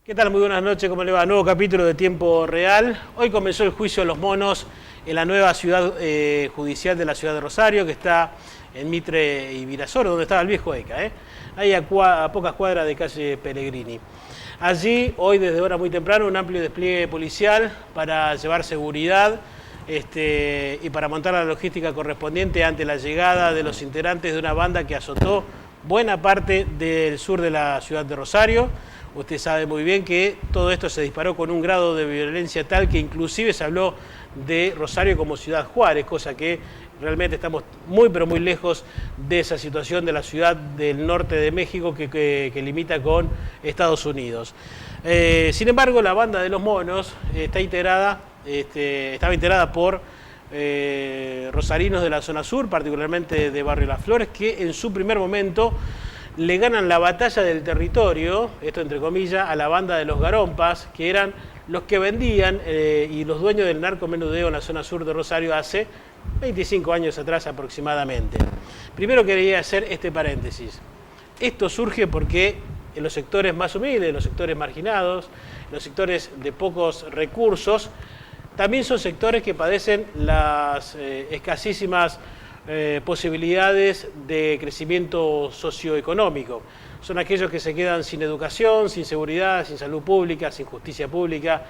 ¿Qué tal? Muy buenas noches, ¿cómo le va? Nuevo capítulo de Tiempo Real. Hoy comenzó el juicio de los monos en la nueva ciudad judicial de la ciudad de Rosario, que está en Mitre y Virasoro, donde estaba el viejo ECA, ahí a pocas cuadras de calle Pellegrini. Allí, hoy desde hora muy temprano, un amplio despliegue policial para llevar seguridad y para montar la logística correspondiente ante la llegada de los integrantes de una banda que azotó buena parte del sur de la ciudad de Rosario. Usted sabe muy bien que todo esto se disparó con un grado de violencia tal que inclusive se habló de Rosario como ciudad Juárez, cosa que realmente estamos muy pero muy lejos de esa situación de la ciudad del norte de México que limita con Estados Unidos. Sin embargo, la banda de los monos estaba integrada por rosarinos de la zona sur, particularmente de Barrio Las Flores, que en su primer momento le ganan la batalla del territorio, esto entre comillas, a la banda de los garompas, que eran los que vendían y los dueños del narcomenudeo en la zona sur de Rosario hace 25 años atrás aproximadamente. Primero quería hacer este paréntesis. Esto surge porque en los sectores más humildes, en los sectores marginados, en los sectores de pocos recursos, también son sectores que padecen las escasísimas posibilidades de crecimiento socioeconómico. Son aquellos que se quedan sin educación, sin seguridad, sin salud pública, sin justicia pública,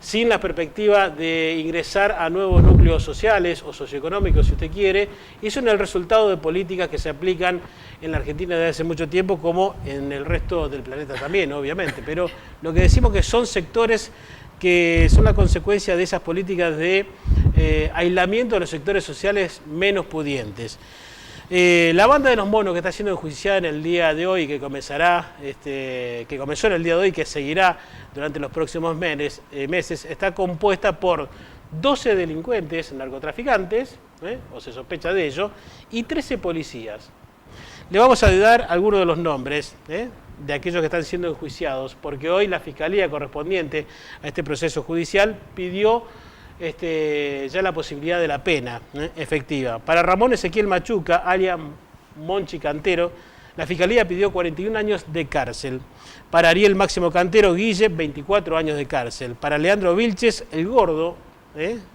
sin la perspectiva de ingresar a nuevos núcleos sociales o socioeconómicos, si usted quiere, y son el resultado de políticas que se aplican en la Argentina desde hace mucho tiempo, como en el resto del planeta también, obviamente. Pero lo que decimos que son sectores que son la consecuencia de esas políticas de aislamiento de los sectores sociales menos pudientes. La banda de los monos que está siendo enjuiciada en el día de hoy, que comenzó en el día de hoy, que seguirá durante los próximos meses, está compuesta por 12 delincuentes narcotraficantes, o se sospecha de ello, y 13 policías. Le vamos a dar algunos de los nombres de aquellos que están siendo enjuiciados, porque hoy la Fiscalía correspondiente a este proceso judicial pidió ya la posibilidad de la pena efectiva. Para Ramón Ezequiel Machuca, alias Monchi Cantero, la Fiscalía pidió 41 años de cárcel. Para Ariel Máximo Cantero Guille, 24 años de cárcel. Para Leandro Vilches, el Gordo,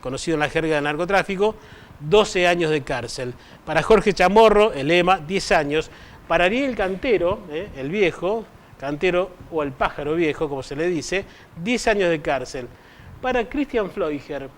conocido en la jerga del narcotráfico, 12 años de cárcel. Para Jorge Chamorro, el EMA, 10 años. Para Ariel Cantero, el viejo, Cantero o el pájaro viejo, como se le dice, 10 años de cárcel. Para Cristian Floiger,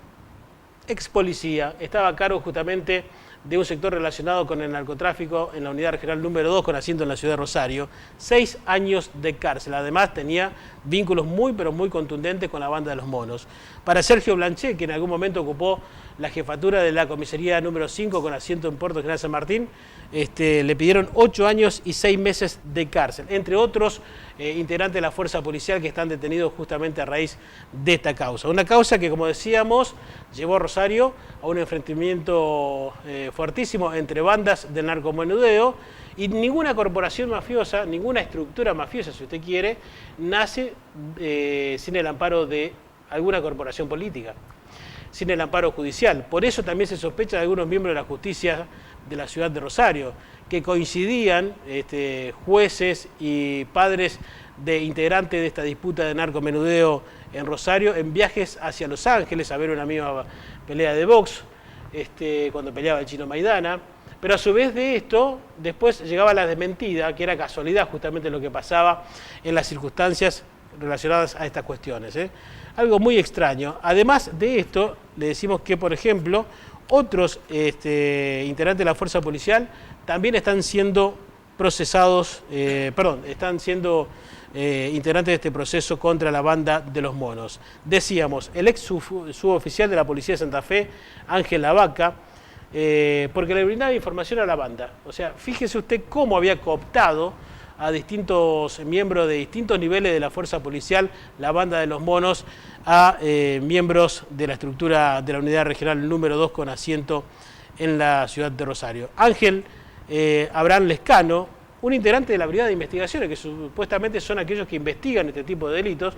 ex policía, estaba a cargo justamente de un sector relacionado con el narcotráfico en la unidad regional número 2 con asiento en la ciudad de Rosario, 6 años de cárcel. Además tenía vínculos muy pero muy contundentes con la banda de los monos. Para Sergio Blanchet, que en algún momento ocupó la jefatura de la comisaría número 5 con asiento en Puerto General San Martín, le pidieron 8 años y 6 meses de cárcel, entre otros integrantes de la fuerza policial que están detenidos justamente a raíz de esta causa. Una causa que, como decíamos, llevó a Rosario a un enfrentamiento fuertísimo entre bandas del narcomenudeo, y ninguna corporación mafiosa, ninguna estructura mafiosa, si usted quiere, nace sin el amparo de alguna corporación política, sin el amparo judicial. Por eso también se sospecha de algunos miembros de la justicia de la ciudad de Rosario, que coincidían jueces y padres de integrantes de esta disputa de narcomenudeo en Rosario en viajes hacia Los Ángeles a ver una misma pelea de box, cuando peleaba el Chino Maidana. Pero a su vez de esto, después llegaba la desmentida, que era casualidad justamente lo que pasaba en las circunstancias relacionadas a estas cuestiones. Algo muy extraño. Además de esto, le decimos que, por ejemplo, otros integrantes de la fuerza policial también están siendo procesados, están siendo integrantes de este proceso contra la banda de los monos. Decíamos, el ex suboficial de la Policía de Santa Fe, Ángel Lavaca, porque le brindaba información a la banda. O sea, fíjese usted cómo había cooptado a distintos miembros de distintos niveles de la fuerza policial, la banda de los monos, a miembros de la estructura de la unidad regional número 2 con asiento en la ciudad de Rosario. Ángel Abraham Lescano, un integrante de la Brigada de Investigaciones, que supuestamente son aquellos que investigan este tipo de delitos,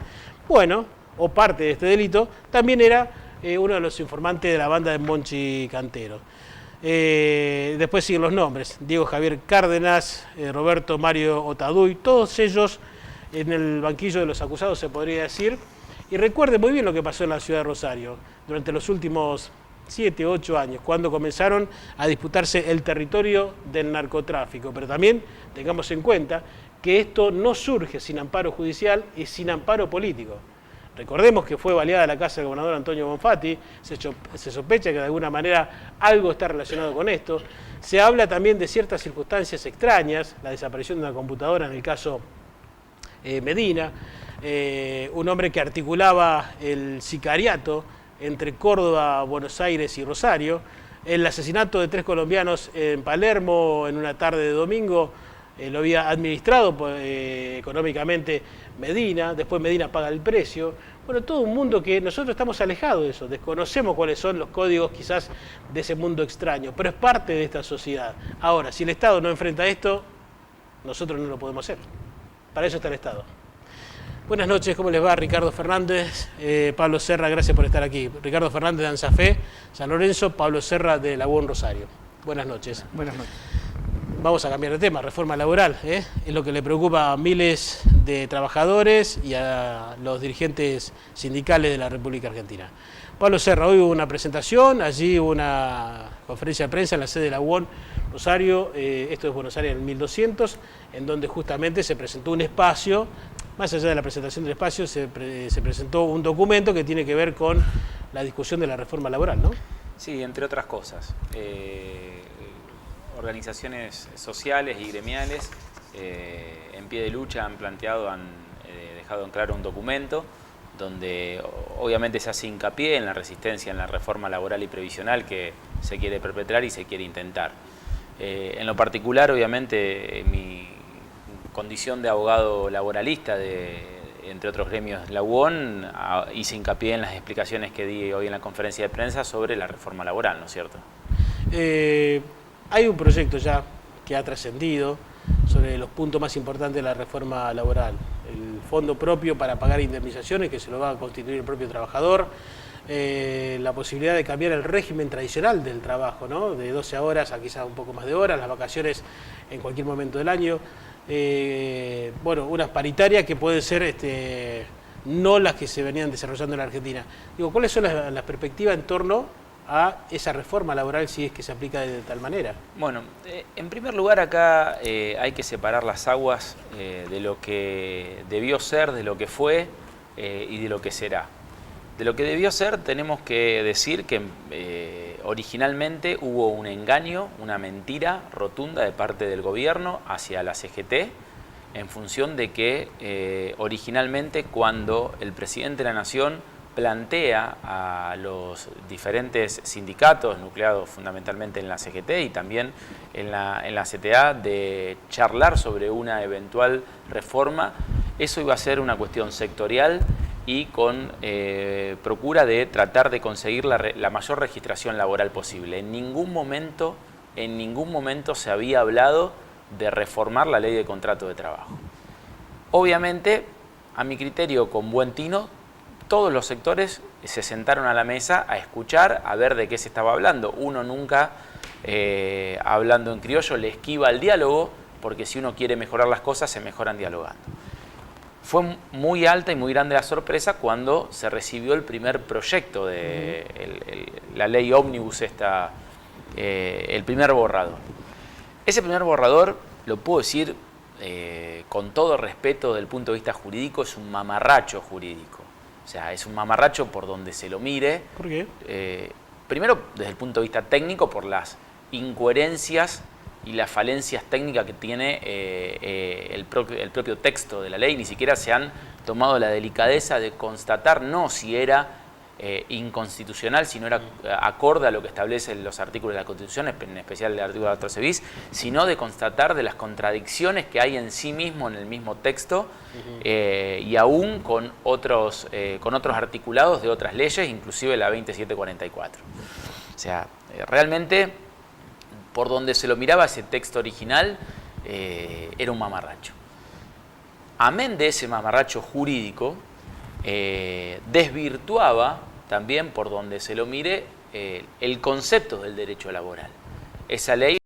o parte de este delito, también era uno de los informantes de la banda de Monchi Cantero. Después siguen los nombres: Diego Javier Cárdenas, Roberto Mario Otaduy, todos ellos en el banquillo de los acusados, se podría decir. Y recuerde muy bien lo que pasó en la ciudad de Rosario durante los últimos 7, 8 años, cuando comenzaron a disputarse el territorio del narcotráfico. Pero también tengamos en cuenta que esto no surge sin amparo judicial y sin amparo político. Recordemos que fue baleada la casa del gobernador Antonio Bonfatti, se sospecha que de alguna manera algo está relacionado con esto. Se habla también de ciertas circunstancias extrañas, la desaparición de una computadora en el caso Medina, un hombre que articulaba el sicariato entre Córdoba, Buenos Aires y Rosario, el asesinato de 3 colombianos en Palermo en una tarde de domingo, lo había administrado económicamente Medina, después Medina paga el precio. Bueno, todo un mundo que nosotros estamos alejados de eso, desconocemos cuáles son los códigos quizás de ese mundo extraño, pero es parte de esta sociedad. Ahora, si el Estado no enfrenta esto, nosotros no lo podemos hacer. Para eso está el Estado. Buenas noches, ¿cómo les va? Ricardo Fernández, Pablo Serra, gracias por estar aquí. Ricardo Fernández de Ansafé, San Lorenzo, Pablo Serra de La UON Rosario. Buenas noches. Buenas noches. Vamos a cambiar de tema, reforma laboral, es lo que le preocupa a miles de trabajadores y a los dirigentes sindicales de la República Argentina. Pablo Serra, hoy hubo una presentación, allí hubo una conferencia de prensa en la sede de la UON Rosario, esto es Buenos Aires en el 1200, en donde justamente se presentó un espacio, más allá de la presentación del espacio, se presentó un documento que tiene que ver con la discusión de la reforma laboral, ¿no? Sí, entre otras cosas. Organizaciones sociales y gremiales en pie de lucha han planteado, han dejado en claro un documento donde obviamente se hace hincapié en la resistencia en la reforma laboral y previsional que se quiere perpetrar y se quiere intentar. En lo particular, obviamente, mi condición de abogado laboralista entre otros gremios de la UON, hice hincapié en las explicaciones que di hoy en la conferencia de prensa sobre la reforma laboral, ¿no es cierto? Hay un proyecto ya que ha trascendido sobre los puntos más importantes de la reforma laboral. El fondo propio para pagar indemnizaciones, que se lo va a constituir el propio trabajador, la posibilidad de cambiar el régimen tradicional del trabajo, ¿no? De 12 horas a quizás un poco más de horas, las vacaciones en cualquier momento del año. Bueno, unas paritarias que pueden ser no las que se venían desarrollando en la Argentina. Digo, ¿cuáles son las perspectivas en torno a esa reforma laboral si es que se aplica de tal manera? Bueno, en primer lugar acá hay que separar las aguas de lo que debió ser, de lo que fue y de lo que será. De lo que debió ser tenemos que decir que originalmente hubo un engaño, una mentira rotunda de parte del gobierno hacia la CGT en función de que originalmente cuando el presidente de la Nación plantea a los diferentes sindicatos nucleados fundamentalmente en la CGT y también en la CTA de charlar sobre una eventual reforma, eso iba a ser una cuestión sectorial y con procura de tratar de conseguir la mayor registración laboral posible. En ningún momento se había hablado de reformar la ley de contrato de trabajo. Obviamente, a mi criterio, con buen tino, todos los sectores se sentaron a la mesa a escuchar, a ver de qué se estaba hablando. Uno nunca, hablando en criollo, le esquiva al diálogo, porque si uno quiere mejorar las cosas, se mejoran dialogando. Fue muy alta y muy grande la sorpresa cuando se recibió el primer proyecto de la ley ómnibus, el primer borrador. Ese primer borrador, lo puedo decir con todo respeto desde el punto de vista jurídico, es un mamarracho jurídico. O sea, es un mamarracho por donde se lo mire. ¿Por qué? Primero, desde el punto de vista técnico, por las incoherencias y las falencias técnicas que tiene el propio texto de la ley. Ni siquiera se han tomado la delicadeza de constatar no si era inconstitucional, si no era acorde a lo que establecen los artículos de la Constitución, en especial el artículo 14 bis, sino de constatar de las contradicciones que hay en sí mismo en el mismo texto y aún con otros articulados de otras leyes, inclusive la 2744. O sea, realmente, por donde se lo miraba ese texto original, era un mamarracho. Amén de ese mamarracho jurídico, desvirtuaba también, por donde se lo mire, el concepto del derecho laboral. Esa ley